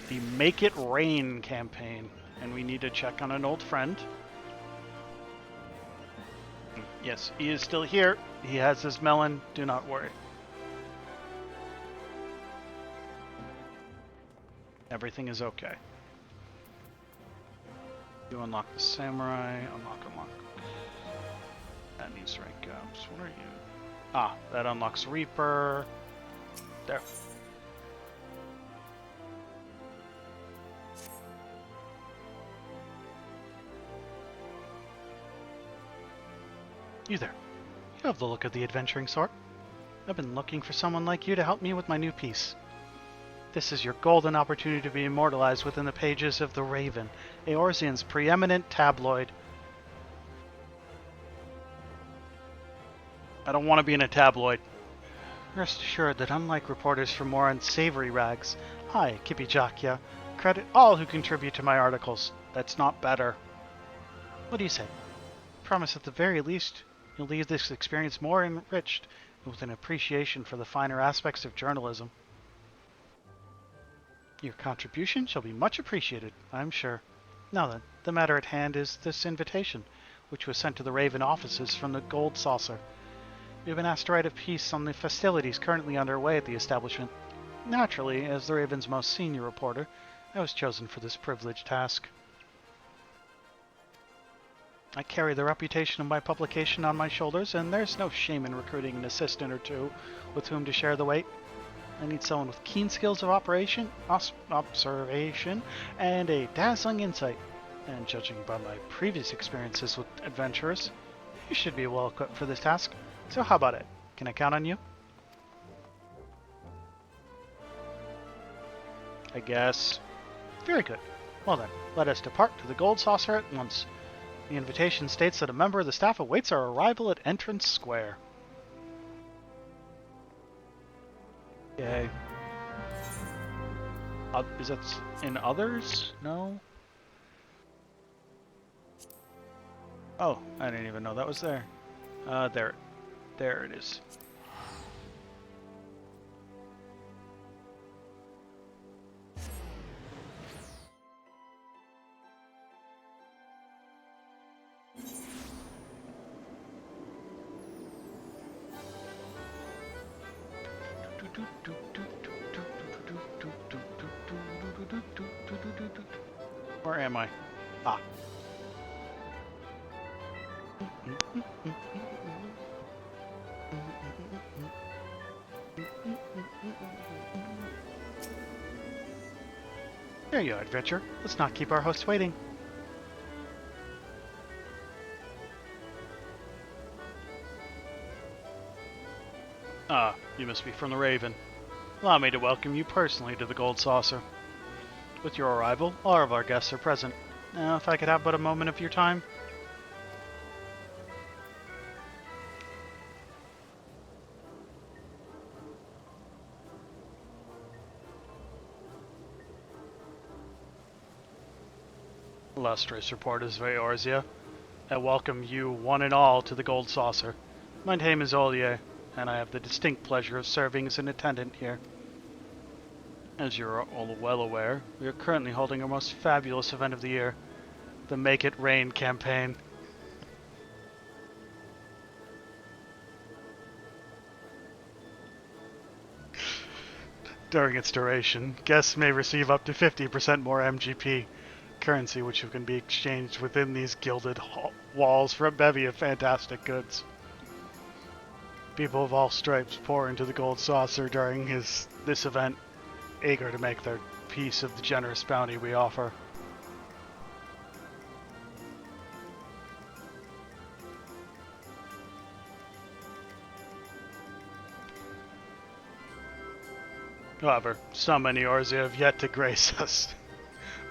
The Make It Rain campaign. And we need to check on an old friend. Yes, he is still here. He has his melon. Do not worry. Everything is okay. You unlock the samurai. Unlock. That needs rank ups. What are you? Ah, that unlocks Reaper. There. You there. You have the look of the adventuring sort. I've been looking for someone like you to help me with my new piece. This is your golden opportunity to be immortalized within the pages of The Raven, Eorzean's preeminent tabloid. I don't want to be in a tabloid. Rest assured that unlike reporters from more unsavory rags, I, Kippy Jakya, credit all who contribute to my articles. That's not better. What do you say? Promise at the very least you'll leave this experience more enriched with an appreciation for the finer aspects of journalism. Your contribution shall be much appreciated, I'm sure. Now then, the matter at hand is this invitation, which was sent to the Raven offices from the Gold Saucer. We have been asked to write a piece on the festivities currently underway at the establishment. Naturally, as the Raven's most senior reporter, I was chosen for this privileged task. I carry the reputation of my publication on my shoulders, and there's no shame in recruiting an assistant or two with whom to share the weight. I need someone with keen skills of observation, and a dazzling insight. And judging by my previous experiences with adventurers, you should be well equipped for this task. So how about it? Can I count on you? I guess. Very good. Well then, let us depart to the Gold Saucer at once. The invitation states that a member of the staff awaits our arrival at Entrance Square. Yay. Is that in others? No? Oh, I didn't even know that was there. There it is. Where am I? Ah. There you are, adventure. Let's not keep our host waiting. Ah, you must be from the Raven. Allow me to welcome you personally to the Gold Saucer. With your arrival, all of our guests are present. Now, if I could have but a moment of your time. Illustrious reporters of Eorzea, I welcome you one and all to the Gold Saucer. My name is Ollier, and I have the distinct pleasure of serving as an attendant here. As you're all well aware, we are currently holding our most fabulous event of the year, the Make It Rain campaign. During its duration, guests may receive up to 50% more MGP, currency which can be exchanged within these gilded walls for a bevy of fantastic goods. People of all stripes pour into the Gold Saucer during this event, eager to make their piece of the generous bounty we offer. However, some in Eorzea have yet to grace us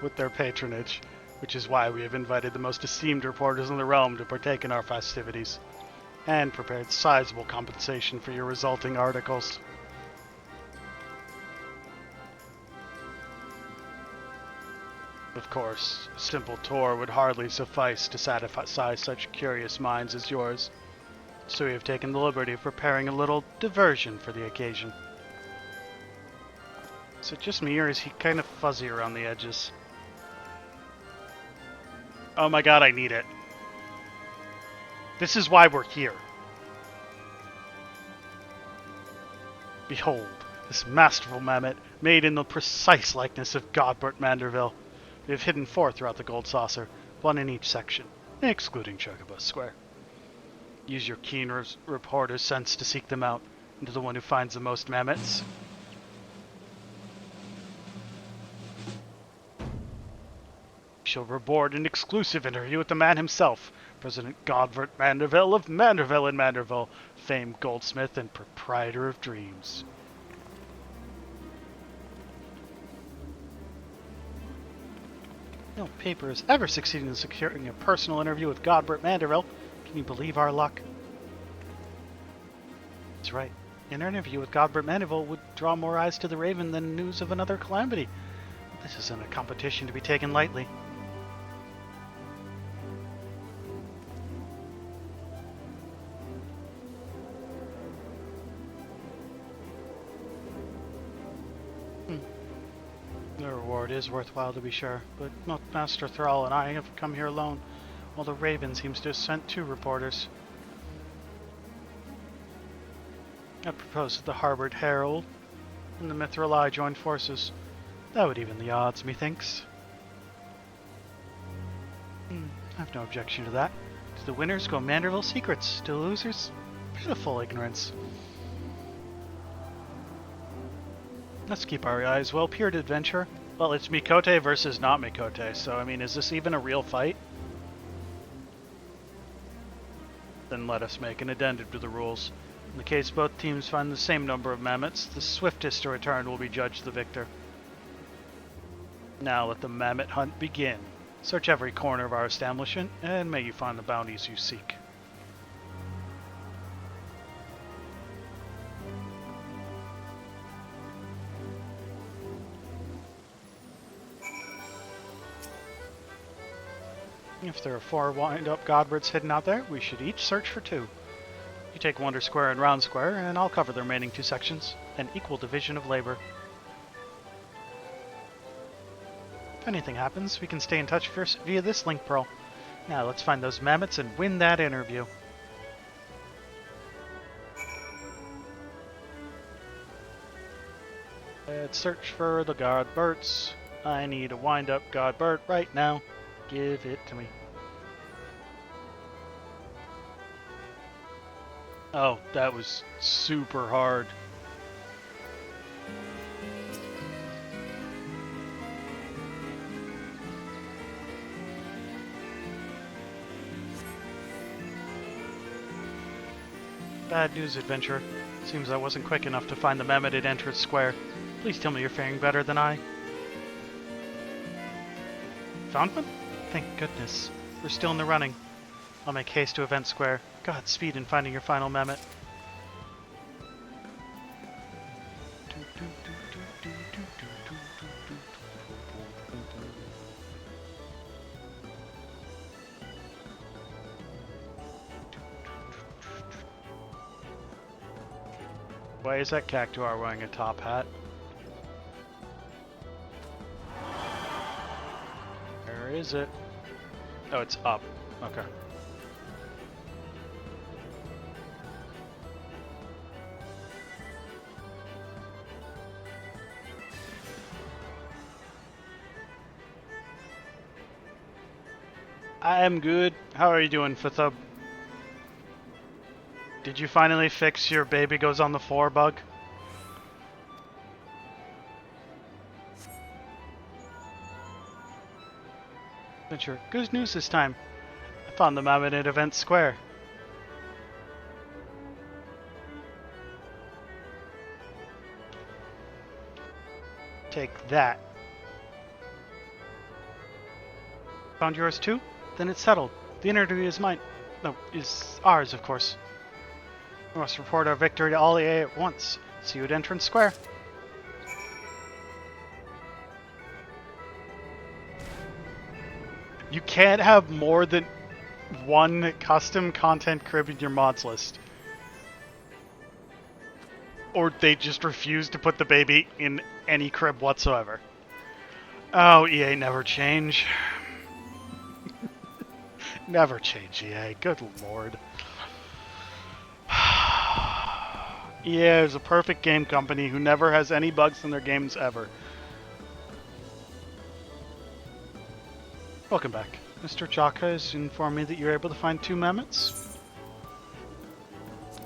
with their patronage, which is why we have invited the most esteemed reporters in the realm to partake in our festivities, and prepared sizable compensation for your resulting articles. Of course, a simple tour would hardly suffice to satisfy such curious minds as yours, so we have taken the liberty of preparing a little diversion for the occasion. Is it just me, or is he kind of fuzzy around the edges? Oh my god, I need it. This is why we're here. Behold, this masterful mammoth, made in the precise likeness of Godbert Manderville. We have hidden 4 throughout the Gold Saucer, 1 in each section, excluding Chocobus Square. Use your keen reporter's sense to seek them out, and to the one who finds the most mammoths. We shall reward an exclusive interview with the man himself, President Godbert Manderville of Manderville and Manderville, famed goldsmith and proprietor of dreams. No paper has ever succeeded in securing a personal interview with Godbert Manderville. Can you believe our luck? That's right. An interview with Godbert Manderville would draw more eyes to the Raven than news of another calamity. This isn't a competition to be taken lightly. The reward is worthwhile to be sure, but not Master Thrall and I have come here alone, while the Raven seems to have sent 2 reporters. I propose that the Harbored Herald and the Mithril Eye join forces. That would even the odds, methinks. I have no objection to that. To the winners go Manderville secrets, to the losers, pitiful ignorance. Let's keep our eyes well peeled, adventurer. Well, it's Miqo'te versus not Miqo'te, so I mean, is this even a real fight? Then let us make an addendum to the rules. In the case both teams find the same number of mammoths, the swiftest to return will be judged the victor. Now let the mammoth hunt begin. Search every corner of our establishment, and may you find the bounties you seek. If there are 4 wind-up Godberts hidden out there, we should each search for 2. You take Wonder Square and Round Square, and I'll cover the remaining 2 sections. An equal division of labor. If anything happens, we can stay in touch via this link pearl. Now let's find those mammoths and win that interview. Let's search for the Godberts. I need a wind-up Godbert right now. Give it to me. Oh, that was super hard. Bad news, adventurer. Seems I wasn't quick enough to find the mammoth at Entrance Square. Please tell me you're faring better than I. Found one? Thank goodness. We're still in the running. I'll make haste to Event Square. Godspeed in finding your final mammoth. Why is that Cactuar wearing a top hat? Where is it? Oh, it's up. Okay. I am good. How are you doing, Fithub? Did you finally fix your baby goes on the floor bug? Adventure. Good news this time. I found the mammoth at Event Square. Take that. Found yours too? Then it's settled. The interview is mine. No, is ours, of course. We must report our victory to all EA at once. See you at Entrance Square. You can't have more than one custom content crib in your mods list. Or they just refuse to put the baby in any crib whatsoever. Oh, EA, never change. Never change, EA. Good lord. EA is a perfect game company who never has any bugs in their games ever. Welcome back. Mr. Jaka has informed me that you're able to find 2 mammoths.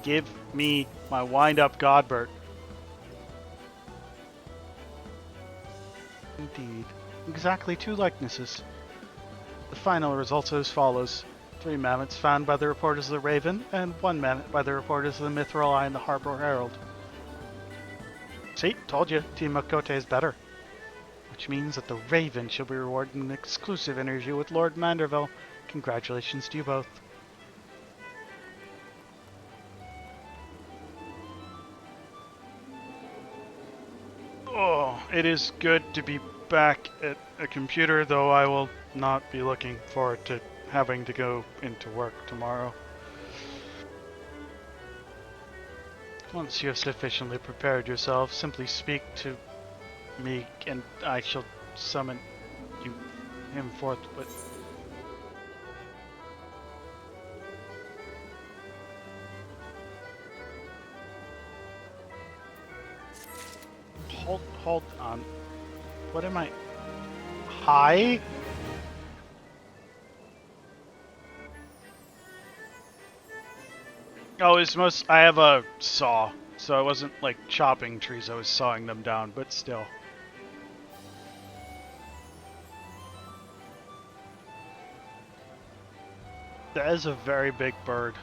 Give me my wind-up Godbert. Indeed. Exactly 2 likenesses. The final results are as follows. 3 mammoths found by the reporters of the Raven, and 1 mammoth by the reporters of the Mithril Eye and the Harbor Herald. See? Told you. Team Miqo'te is better. Which means that the Raven shall be rewarded in an exclusive interview with Lord Manderville. Congratulations to you both. Oh, it is good to be back at a computer, though I will not be looking forward to having to go into work tomorrow. Once you have sufficiently prepared yourself, simply speak to me and I shall summon him forth. But hold on. What am I? Hi? Oh, I have a saw, so I wasn't like chopping trees, I was sawing them down, but still. That is a very big bird.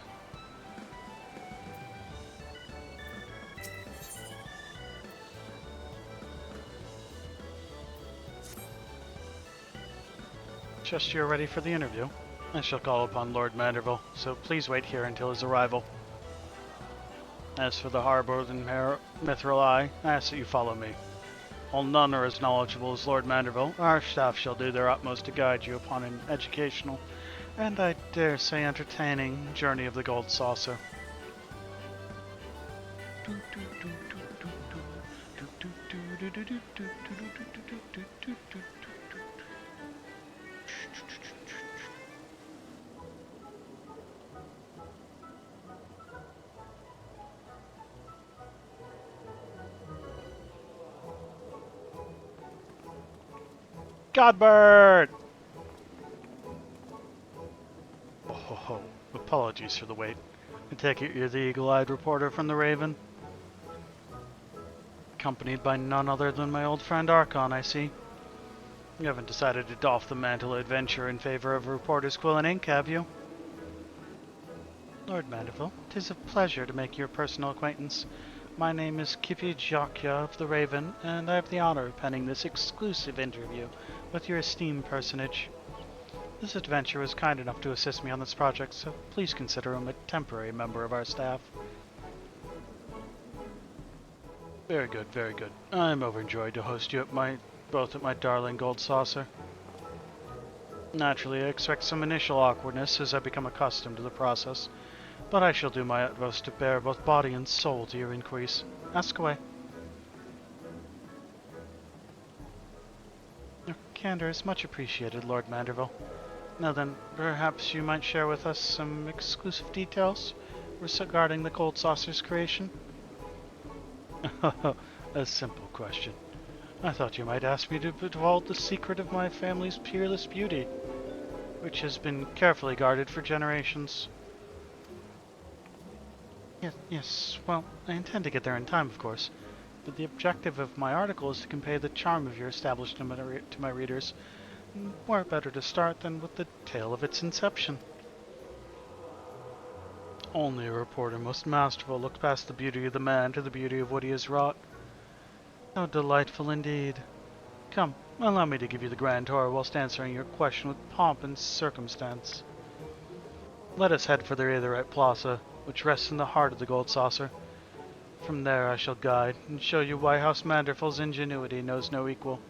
Just you're ready for the interview. I shall call upon Lord Manderville, so please wait here until his arrival. As for the Harbor and Mithril Eye, I ask that you follow me. While none are as knowledgeable as Lord Manderville, our staff shall do their utmost to guide you upon an educational, and I dare say entertaining, journey of the Gold Saucer. Godbert! Oh, apologies for the wait. I take it you're the eagle-eyed reporter from the Raven? Accompanied by none other than my old friend Archon, I see. You haven't decided to doff the mantle of adventure in favor of a reporter's quill and ink, have you? Lord Manderville, 'tis a pleasure to make your personal acquaintance. My name is Miqo'te of the Raven, and I have the honor of penning this exclusive interview with your esteemed personage. This adventurer was kind enough to assist me on this project, so please consider him a temporary member of our staff. Very good, very good. I'm overjoyed to host you both at my darling Gold Saucer. Naturally, I expect some initial awkwardness as I become accustomed to the process, but I shall do my utmost to bear both body and soul to your inquiries. Ask away. Your candor is much appreciated, Lord Manderville. Now then, perhaps you might share with us some exclusive details regarding the Gold Saucer's creation? A simple question. I thought you might ask me to divulge the secret of my family's peerless beauty, which has been carefully guarded for generations. Yes, well, I intend to get there in time, of course, but the objective of my article is to convey the charm of your establishment to my readers. Where better to start than with the tale of its inception? Only a reporter most masterful looks past the beauty of the man to the beauty of what he has wrought. How delightful indeed. Come, allow me to give you the grand tour whilst answering your question with pomp and circumstance. Let us head for the Aetherite Plaza, which rests in the heart of the Gold Saucer. From there I shall guide and show you why House Manderville's ingenuity knows no equal.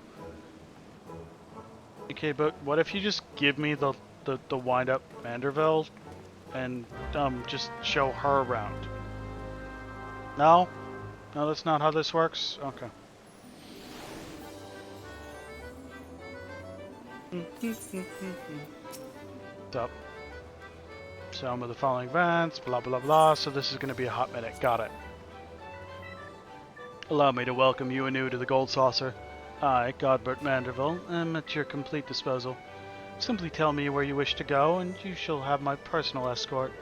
Okay, but what if you just give me the wind-up Manderville and just show her around? No? No, that's not how this works? Okay. What's up? Some of the following events, blah blah blah, so this is going to be a hot minute. Got it. Allow me to welcome you anew to the Gold Saucer. I, Godbert Manderville, am at your complete disposal. Simply tell me where you wish to go, and you shall have my personal escort.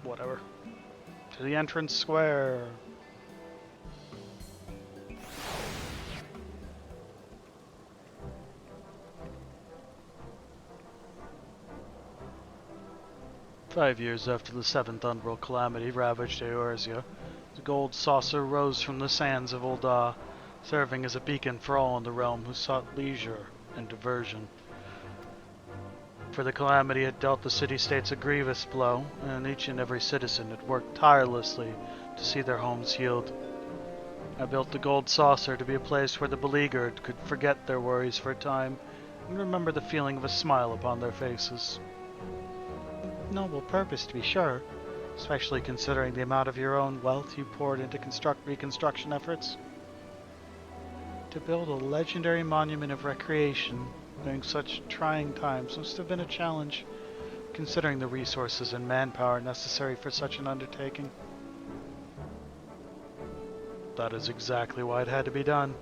Whatever. To the entrance square. "5 years after the seventh Umbral calamity ravaged Eorzea, the Gold Saucer rose from the sands of Ul'dah, serving as a beacon for all in the realm who sought leisure and diversion. For the calamity had dealt the city-states a grievous blow, and each and every citizen had worked tirelessly to see their homes healed. I built the Gold Saucer to be a place where the beleaguered could forget their worries for a time and remember the feeling of a smile upon their faces. Noble purpose, to be sure, especially considering the amount of your own wealth you poured into reconstruction efforts. To build a legendary monument of recreation during such trying times must have been a challenge, considering the resources and manpower necessary for such an undertaking. That is exactly why it had to be done,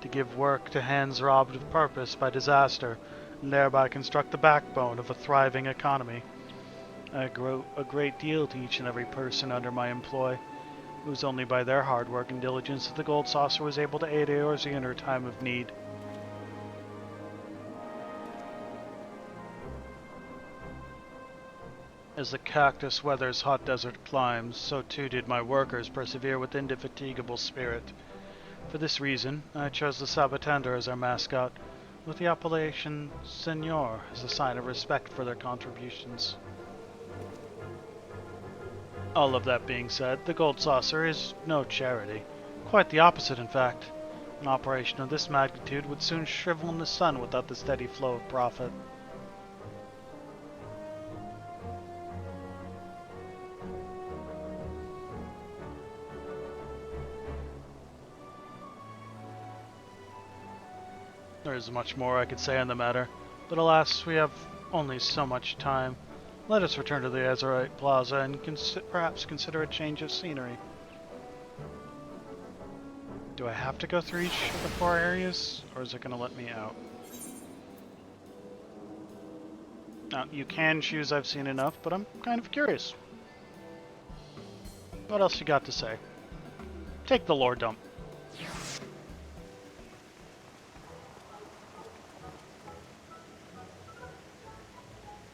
to give work to hands robbed of purpose by disaster, and thereby construct the backbone of a thriving economy. I owe a great deal to each and every person under my employ. It was only by their hard work and diligence that the Gold Saucer was able to aid Eorzea in her time of need. As the cactus weathers hot desert climes, so too did my workers persevere with indefatigable spirit. For this reason, I chose the Sabbatender as our mascot, with the appellation Senor as a sign of respect for their contributions. All of that being said, the Gold Saucer is no charity. Quite the opposite, in fact. An operation of this magnitude would soon shrivel in the sun without the steady flow of profit. There is much more I could say on the matter, but alas, we have only so much time. Let us return to the Azurite Plaza and perhaps consider a change of scenery. Do I have to go through each of the 4 areas, or is it going to let me out? Now, you can choose I've seen enough, but I'm kind of curious. What else you got to say? Take the lore dump.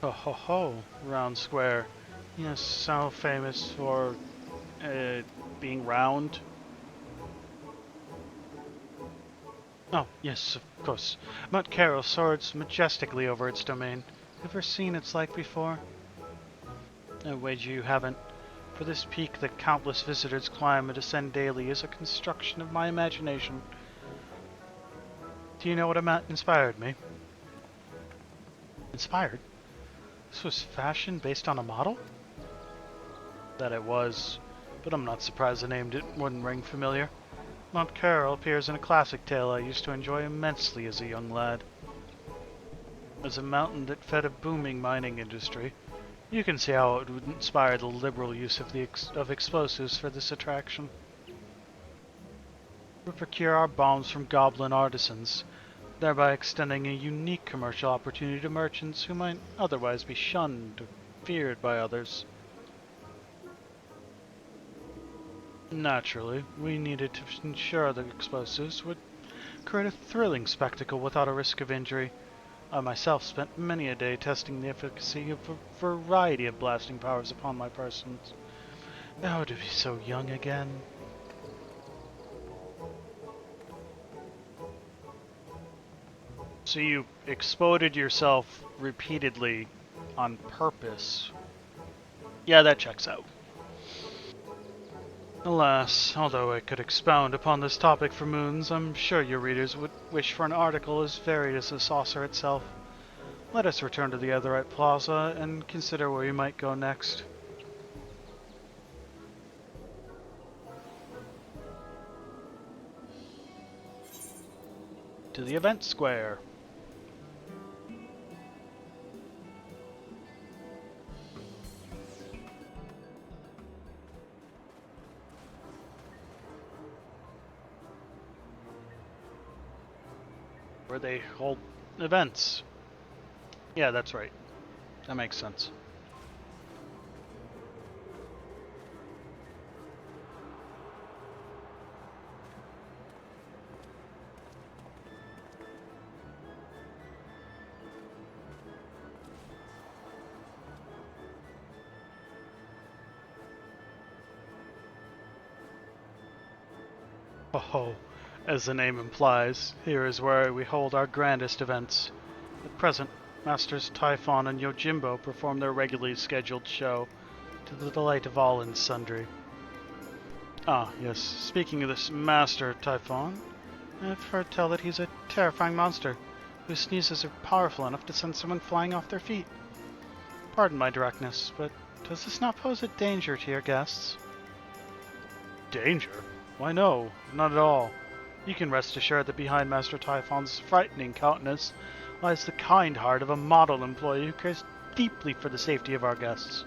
Ho ho ho, round square. Yes, so famous for being round. Oh, yes, of course. Mount Carol soars majestically over its domain. Ever seen its like before? I wager you haven't. For this peak that countless visitors climb and ascend daily is a construction of my imagination. Do you know what inspired me? Inspired? This was fashion based on a model? That it was, but I'm not surprised the name wouldn't ring familiar. Mount Carol appears in a classic tale I used to enjoy immensely as a young lad. As a mountain that fed a booming mining industry, you can see how it would inspire the liberal use of explosives for this attraction. We procure our bombs from goblin artisans, thereby extending a unique commercial opportunity to merchants who might otherwise be shunned or feared by others. Naturally, we needed to ensure the explosives would create a thrilling spectacle without a risk of injury. I myself spent many a day testing the efficacy of a variety of blasting powers upon my person. Oh, to be so young again. So you exploded yourself repeatedly on purpose. Yeah, that checks out. Alas, although I could expound upon this topic for moons, I'm sure your readers would wish for an article as varied as the saucer itself. Let us return to the Otherite Plaza and consider where we might go next. To the event square. Where they hold events. Yeah, that's right. That makes sense. Oh, as the name implies, here is where we hold our grandest events. At present, Masters Typhon and Yojimbo perform their regularly scheduled show, to the delight of all and sundry. Ah, yes, speaking of this Master Typhon, I've heard tell that he's a terrifying monster, whose sneezes are powerful enough to send someone flying off their feet. Pardon my directness, but does this not pose a danger to your guests? Danger? Why no, not at all. You can rest assured that behind Master Typhon's frightening countenance lies the kind heart of a model employee who cares deeply for the safety of our guests.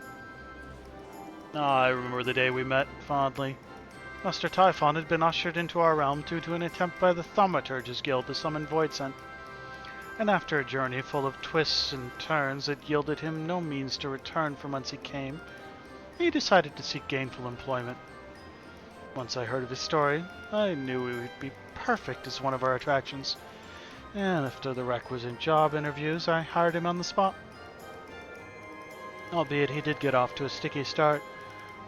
Ah, I remember the day we met fondly. Master Typhon had been ushered into our realm due to an attempt by the Thaumaturge's Guild to summon Voidsent, and after a journey full of twists and turns that yielded him no means to return from whence he came, he decided to seek gainful employment. Once I heard of his story, I knew he would be perfect as one of our attractions, and after the requisite job interviews, I hired him on the spot. Albeit he did get off to a sticky start,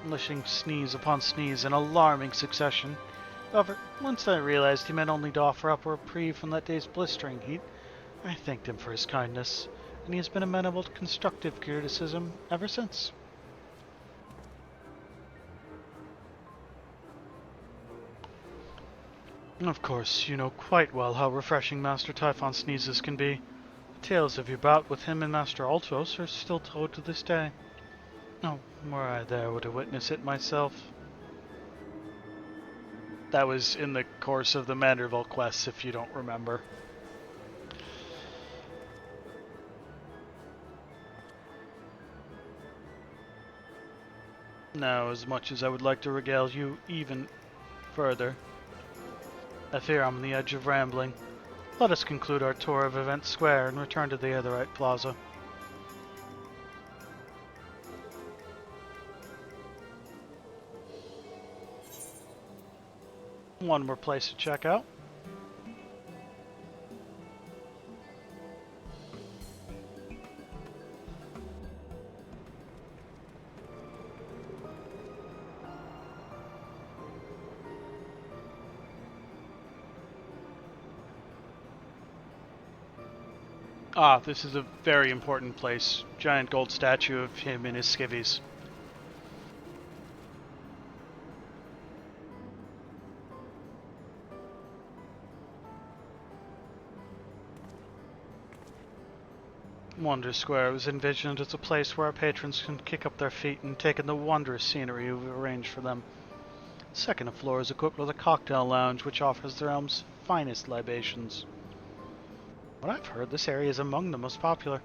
unleashing sneeze upon sneeze in alarming succession. However, once I realized he meant only to offer up a reprieve from that day's blistering heat, I thanked him for his kindness, and he has been amenable to constructive criticism ever since. Of course, you know quite well how refreshing Master Typhon's sneezes can be. The tales of your bout with him and Master Altos are still told to this day. Oh, were I there to witness it myself. That was in the course of the Manderville quests, if you don't remember. Now, as much as I would like to regale you even further, I fear I'm on the edge of rambling. Let us conclude our tour of Event Square and return to the Otherite Plaza. One more place to check out. Ah, this is a very important place. Giant gold statue of him in his skivvies. Wonder Square was envisioned as a place where our patrons can kick up their feet and take in the wondrous scenery we've arranged for them. The second floor is equipped with a cocktail lounge which offers the realm's finest libations. What I've heard, this area is among the most popular.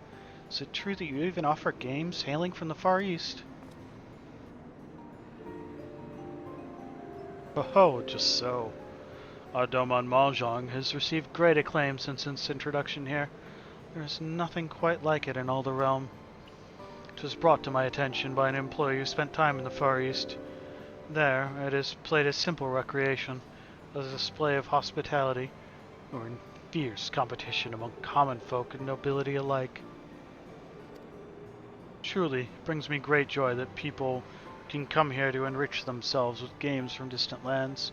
Is it true that you even offer games hailing from the Far East? Oh, just so. Our Domon Mahjong has received great acclaim since its introduction here. There is nothing quite like it in all the realm. It was brought to my attention by an employee who spent time in the Far East. There, it is played as simple recreation, as a display of hospitality, or in fierce competition among common folk and nobility alike. Truly, it brings me great joy that people can come here to enrich themselves with games from distant lands.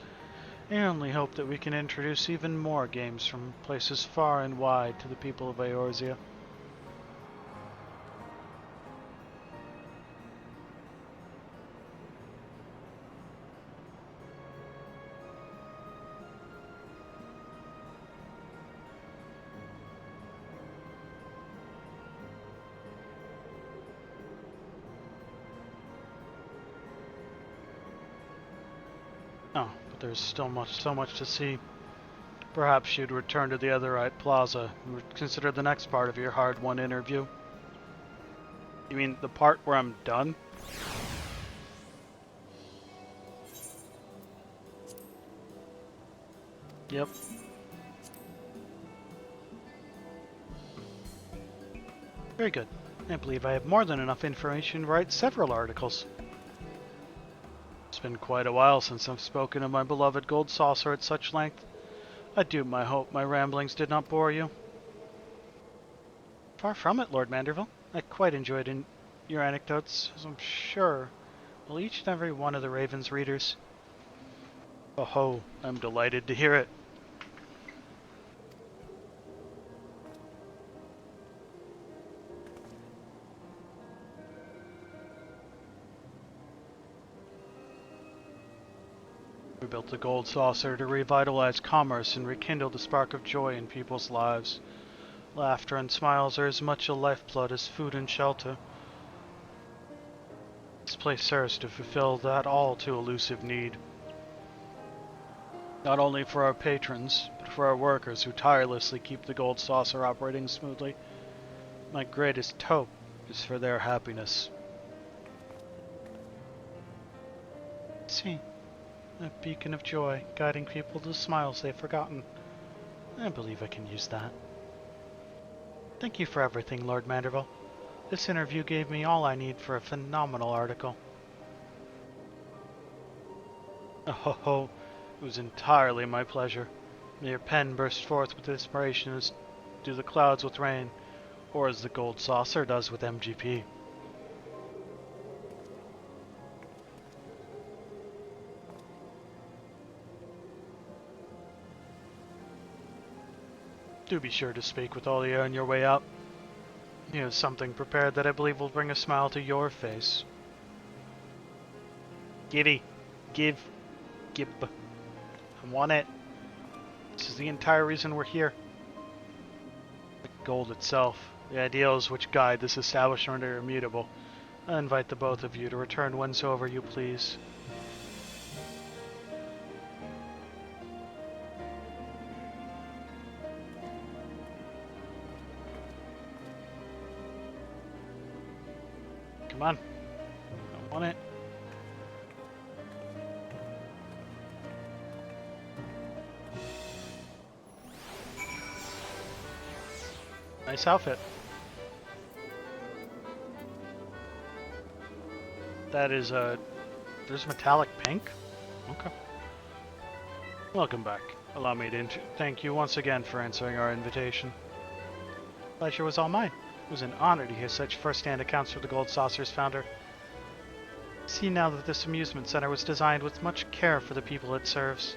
I only hope that we can introduce even more games from places far and wide to the people of Eorzea. Oh, but there's still so much to see. Perhaps you'd return to the Otherite Plaza and consider the next part of your hard-won interview. You mean the part where I'm done? Yep. Very good. I believe I have more than enough information to write several articles. It's been quite a while since I've spoken of my beloved gold saucer at such length. I do hope my ramblings did not bore you. Far from it, Lord Manderville. I quite enjoyed your anecdotes, as I'm sure will each and every one of the Raven's readers. Oh ho, I'm delighted to hear it. We built the gold saucer to revitalize commerce and rekindle the spark of joy in people's lives. Laughter and smiles are as much a lifeblood as food and shelter. This place serves to fulfill that all too elusive need. Not only for our patrons, but for our workers who tirelessly keep the gold saucer operating smoothly. My greatest hope is for their happiness. See. A beacon of joy, guiding people to smiles they've forgotten. I believe I can use that. Thank you for everything, Lord Manderville. This interview gave me all I need for a phenomenal article. Oh ho ho, it was entirely my pleasure. May your pen burst forth with inspiration as do the clouds with rain, or as the gold saucer does with MGP. Do be sure to speak with Olia on your way up. He has something prepared that I believe will bring a smile to your face. Giddy. Give. I want it. This is the entire reason we're here. The gold itself, the ideals which guide this establishment are immutable. I invite the both of you to return whensoever you please. Come on. I want it. Nice outfit. That is there's metallic pink? Okay. Welcome back. Allow me to thank you once again for answering our invitation. Pleasure was all mine. It was an honor to hear such first-hand accounts from the Gold Saucer's founder. See now that this amusement center was designed with much care for the people it serves.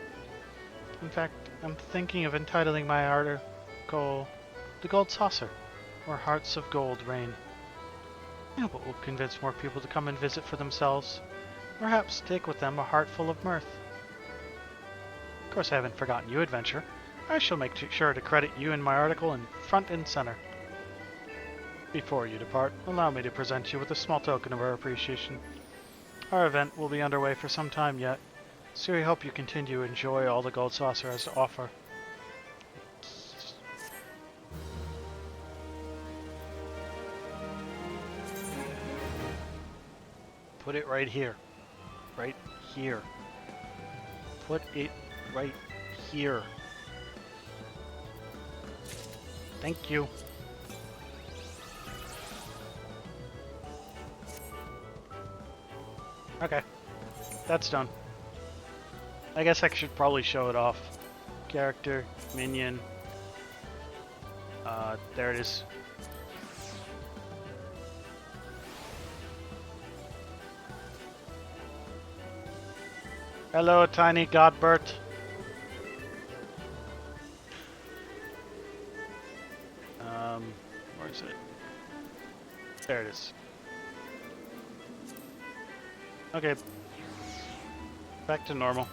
In fact, I'm thinking of entitling my article The Gold Saucer, where hearts of gold reign. I hope it will convince more people to come and visit for themselves. Perhaps take with them a heart full of mirth. Of course, I haven't forgotten you, Adventure. I shall make sure to credit you in my article in front and center. Before you depart, allow me to present you with a small token of our appreciation. Our event will be underway for some time yet, so we hope you continue to enjoy all the Gold Saucer has to offer. Put it right here. Right here. Put it right here. Thank you. Okay. That's done. I guess I should probably show it off. Character, minion. There it is. Hello, tiny Godbert. Where is it? There it is. Okay. Back to normal.